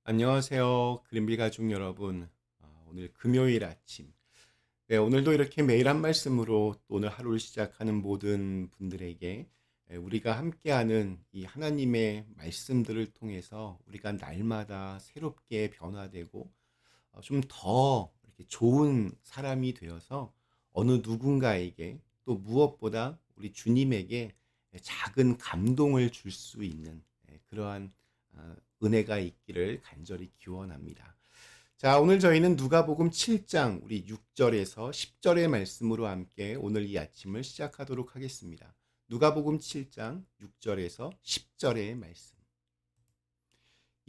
안녕하세요. 그린비 가족 여러분. 오늘 금요일 아침. 네, 오늘도 이렇게 매일 한 말씀으로 또 오늘 하루를 시작하는 모든 분들에게 우리가 함께하는 이 하나님의 말씀들을 통해서 우리가 날마다 새롭게 변화되고 좀 더 이렇게 좋은 사람이 되어서 어느 누군가에게 또 무엇보다 우리 주님에게 작은 감동을 줄 수 있는 그러한 은혜가 있기를 간절히 기원합니다. 자, 오늘 저희는 누가복음 7장 우리 6절에서 10절의 말씀으로 함께 오늘 이 아침을 시작하도록 하겠습니다. 누가복음 7장 6절에서 10절의 말씀.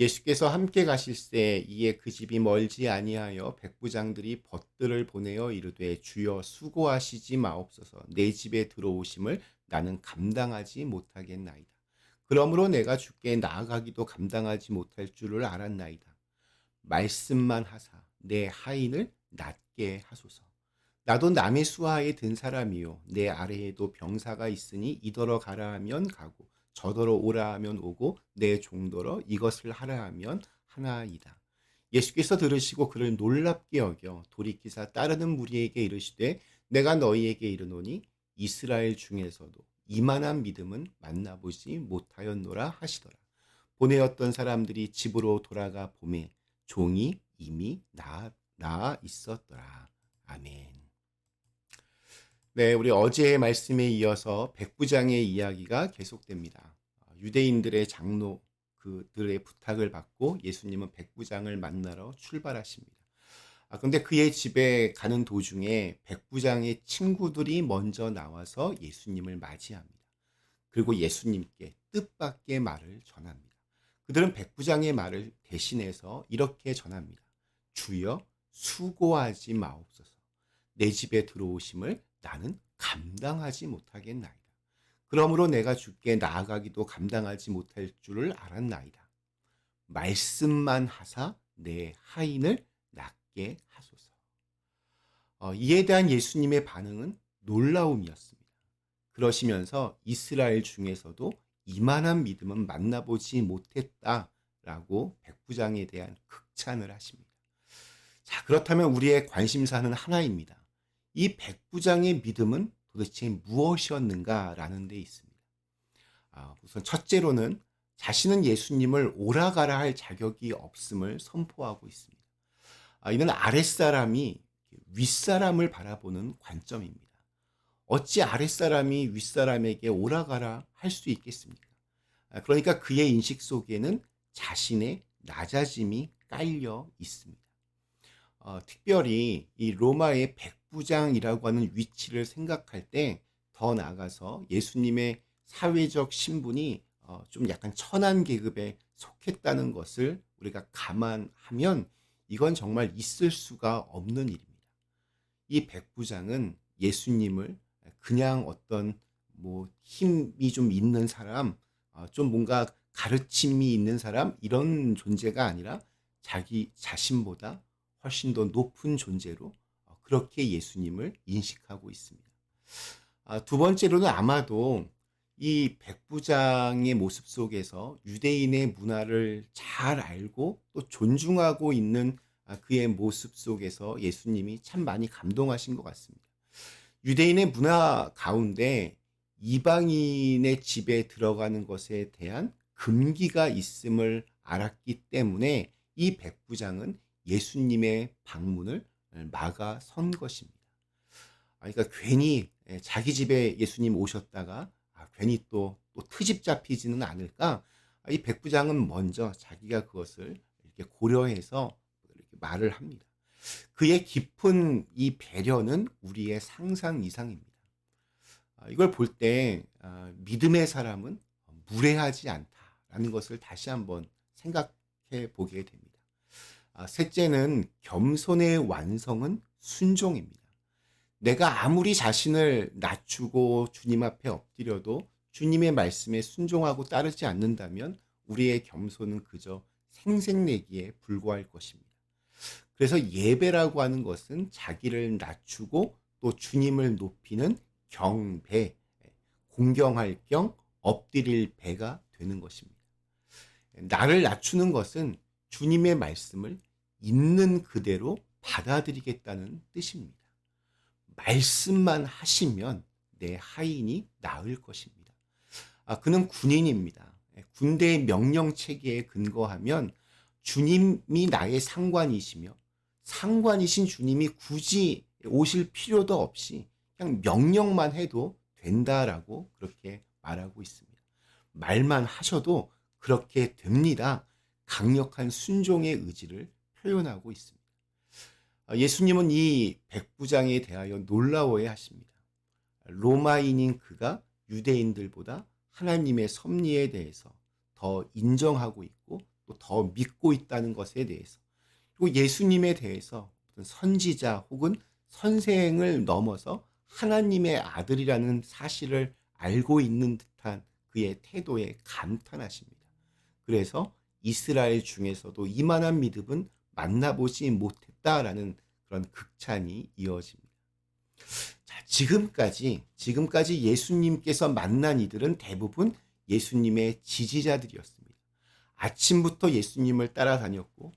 예수께서 함께 가실새 이에 그 집이 멀지 아니하여 백부장들이 벗들을 보내어 이르되 주여 수고하시지 마옵소서 내 집에 들어오심을 나는 감당하지 못하겠나이다. 그러므로 내가 주께 나아가기도 감당하지 못할 줄을 알았나이다. 말씀만 하사 내 하인을 낫게 하소서. 나도 남의 수하에 든 사람이요 내 아래에도 병사가 있으니 이더러 가라 하면 가고 저더러 오라 하면 오고 내 종더러 이것을 하라 하면 하나이다. 예수께서 들으시고 그를 놀랍게 여겨 돌이키사 따르는 무리에게 이르시되 내가 너희에게 이르노니 이스라엘 중에서도 이만한 믿음은 만나보지 못하였노라 하시더라. 보내었던 사람들이 집으로 돌아가 보매 종이 이미 나아 있었더라. 아멘. 네, 우리 어제의 말씀에 이어서 백부장의 이야기가 계속됩니다. 유대인들의 장로 그들의 부탁을 받고 예수님은 백부장을 만나러 출발하십니다. 그런데 그의 집에 가는 도중에 백부장의 친구들이 먼저 나와서 예수님을 맞이합니다. 그리고 예수님께 뜻밖의 말을 전합니다. 그들은 백부장의 말을 대신해서 이렇게 전합니다. 주여 수고하지 마옵소서. 내 집에 들어오심을 나는 감당하지 못하겠나이다. 그러므로 내가 주께 나아가기도 감당하지 못할 줄을 알았나이다. 말씀만 하사 내 하인을 낫게 하소서. 이에 대한 예수님의 반응은 놀라움이었습니다. 그러시면서 이스라엘 중에서도 이만한 믿음은 만나보지 못했다라고 백부장에 대한 극찬을 하십니다. 자, 그렇다면 우리의 관심사는 하나입니다. 이 백부장의 믿음은 도대체 무엇이었는가라는 데 있습니다. 우선 첫째로는 자신은 예수님을 오라가라 할 자격이 없음을 선포하고 있습니다. 이는 아랫사람이 윗사람을 바라보는 관점입니다. 어찌 아랫사람이 윗사람에게 오라가라 할 수 있겠습니까? 그러니까 그의 인식 속에는 자신의 낮아짐이 깔려 있습니다. 특별히 이 로마의 백부장이라고 하는 위치를 생각할 때 더 나아가서 예수님의 사회적 신분이 좀 약간 천한 계급에 속했다는 것을 우리가 감안하면 이건 정말 있을 수가 없는 일입니다. 이 백부장은 예수님을 그냥 어떤 뭐 힘이 좀 있는 사람, 좀 뭔가 가르침이 있는 사람 이런 존재가 아니라 자기 자신보다 훨씬 더 높은 존재로 그렇게 예수님을 인식하고 있습니다. 두 번째로는 아마도 이 백부장의 모습 속에서 유대인의 문화를 잘 알고 또 존중하고 있는 그의 모습 속에서 예수님이 참 많이 감동하신 것 같습니다. 유대인의 문화 가운데 이방인의 집에 들어가는 것에 대한 금기가 있음을 알았기 때문에 이 백부장은 예수님의 방문을 막아선 것입니다. 그러니까 괜히 자기 집에 예수님 오셨다가 괜히 또 트집 잡히지는 않을까? 이 백부장은 먼저 자기가 그것을 이렇게 고려해서 이렇게 말을 합니다. 그의 깊은 이 배려는 우리의 상상 이상입니다. 이걸 볼 때 믿음의 사람은 무례하지 않다라는 것을 다시 한번 생각해 보게 됩니다. 셋째는 겸손의 완성은 순종입니다. 내가 아무리 자신을 낮추고 주님 앞에 엎드려도 주님의 말씀에 순종하고 따르지 않는다면 우리의 겸손은 그저 생색내기에 불과할 것입니다. 그래서 예배라고 하는 것은 자기를 낮추고 또 주님을 높이는 경배, 공경할 경 엎드릴 배가 되는 것입니다. 나를 낮추는 것은 주님의 말씀을 있는 그대로 받아들이겠다는 뜻입니다. 말씀만 하시면 내 하인이 나을 것입니다. 그는 군인입니다. 군대의 명령 체계에 근거하면 주님이 나의 상관이시며 상관이신 주님이 굳이 오실 필요도 없이 그냥 명령만 해도 된다라고 그렇게 말하고 있습니다. 말만 하셔도 그렇게 됩니다. 강력한 순종의 의지를 표현하고 있습니다. 예수님은 이 백부장에 대하여 놀라워해 하십니다. 로마인인 그가 유대인들보다 하나님의 섭리에 대해서 더 인정하고 있고 또 더 믿고 있다는 것에 대해서, 그리고 예수님에 대해서 어떤 선지자 혹은 선생을 넘어서 하나님의 아들이라는 사실을 알고 있는 듯한 그의 태도에 감탄하십니다. 그래서 이스라엘 중에서도 이만한 믿음은 만나보지 못했다라는 그런 극찬이 이어집니다. 자, 지금까지 예수님께서 만난 이들은 대부분 예수님의 지지자들이었습니다. 아침부터 예수님을 따라다녔고,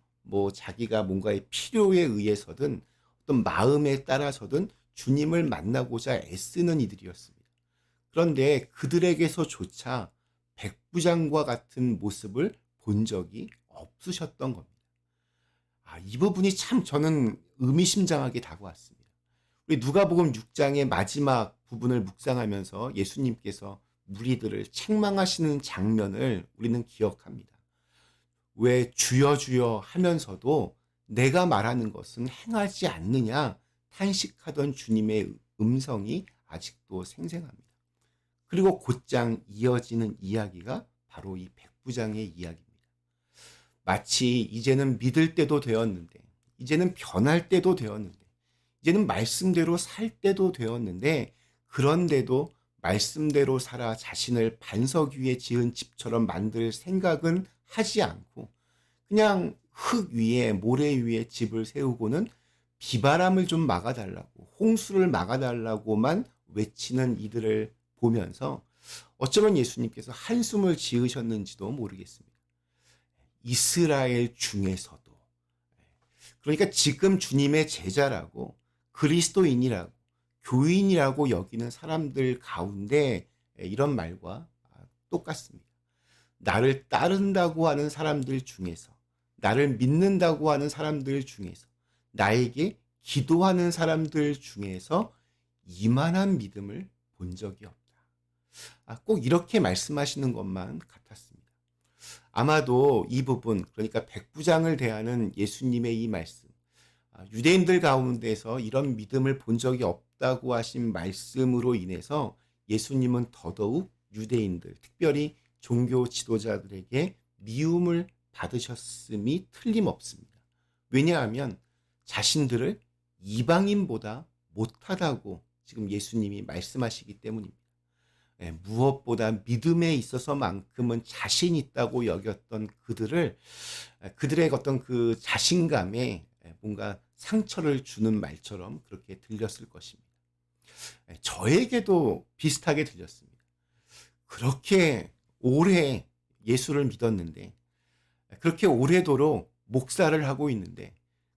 자기가 뭔가의 필요에 의해서든 어떤 마음에 따라서든 주님을 만나고자 애쓰는 이들이었습니다. 그런데 그들에게서조차 백부장과 같은 모습을 본 적이 없으셨던 겁니다. 이 부분이 참 저는 의미심장하게 다가왔습니다. 우리 누가복음 6장의 마지막 부분을 묵상하면서 예수님께서 무리들을 책망하시는 장면을 우리는 기억합니다. 왜 주여 주여 하면서도 내가 말하는 것은 행하지 않느냐 탄식하던 주님의 음성이 아직도 생생합니다. 그리고 곧장 이어지는 이야기가 바로 이 백부장의 이야기입니다. 마치 이제는 믿을 때도 되었는데, 이제는 변할 때도 되었는데, 이제는 말씀대로 살 때도 되었는데, 그런데도 말씀대로 살아 자신을 반석 위에 지은 집처럼 만들 생각은 하지 않고 그냥 흙 위에 모래 위에 집을 세우고는 비바람을 좀 막아달라고, 홍수를 막아달라고만 외치는 이들을 보면서 어쩌면 예수님께서 한숨을 지으셨는지도 모르겠습니다. 이스라엘 중에서도, 그러니까 지금 주님의 제자라고 그리스도인이라고 교인이라고 여기는 사람들 가운데 이런 말과 똑같습니다. 나를 따른다고 하는 사람들 중에서, 나를 믿는다고 하는 사람들 중에서, 나에게 기도하는 사람들 중에서 이만한 믿음을 본 적이 없다. 꼭 이렇게 말씀하시는 것만 같았습니다. 아마도 이 부분, 그러니까 백부장을 대하는 예수님의 이 말씀, 유대인들 가운데서 이런 믿음을 본 적이 없다고 하신 말씀으로 인해서 예수님은 더더욱 유대인들, 특별히 종교 지도자들에게 미움을 받으셨음이 틀림없습니다. 왜냐하면 자신들을 이방인보다 못하다고 지금 예수님이 말씀하시기 때문입니다. 무엇보다 믿음에 있어서만큼은 자신 있다고 여겼던 그들의 어떤 그 자신감에 뭔가 상처를 주는 말처럼 그렇게 들렸을 것입니다. 저에게도 비슷하게 들렸습니다. 그렇게 오래 예수를 믿었는데, 그렇게 오래도록 목사를 하고 있는데,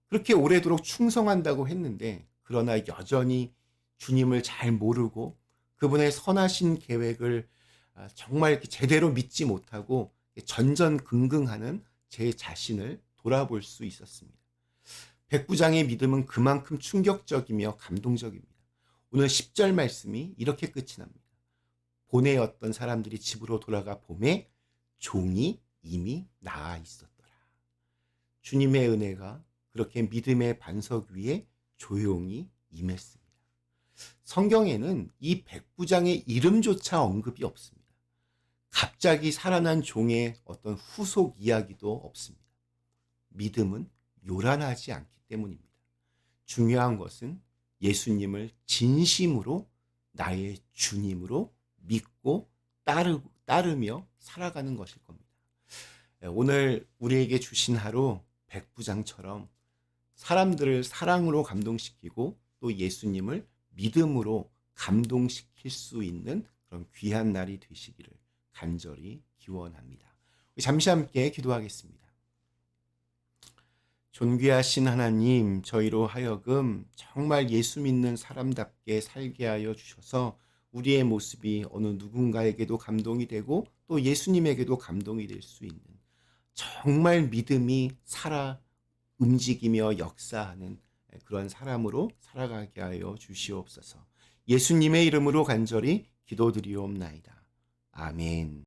그렇게 오래도록 충성한다고 했는데, 그러나 여전히 주님을 잘 모르고 그분의 선하신 계획을 정말 제대로 믿지 못하고 전전긍긍하는 제 자신을 돌아볼 수 있었습니다. 백부장의 믿음은 그만큼 충격적이며 감동적입니다. 오늘 10절 말씀이 이렇게 끝이 납니다. 보내었던 사람들이 집으로 돌아가 보매 종이 이미 나아 있었더라. 주님의 은혜가 그렇게 믿음의 반석 위에 조용히 임했습니다. 성경에는 이 백부장의 이름조차 언급이 없습니다. 갑자기 살아난 종의 어떤 후속 이야기도 없습니다. 믿음은 요란하지 않기 때문입니다. 중요한 것은 예수님을 진심으로 나의 주님으로 믿고 따르며 살아가는 것일 겁니다. 오늘 우리에게 주신 하루 백부장처럼 사람들을 사랑으로 감동시키고 또 예수님을 믿음으로 감동시킬 수 있는 그런 귀한 날이 되시기를 간절히 기원합니다. 잠시 함께 기도하겠습니다. 존귀하신 하나님, 저희로 하여금 정말 예수 믿는 사람답게 살게 하여 주셔서 우리의 모습이 어느 누군가에게도 감동이 되고 또 예수님에게도 감동이 될 수 있는 정말 믿음이 살아 움직이며 역사하는 그런 사람으로 살아가게 하여 주시옵소서. 예수님의 이름으로 간절히 기도드리옵나이다. 아멘.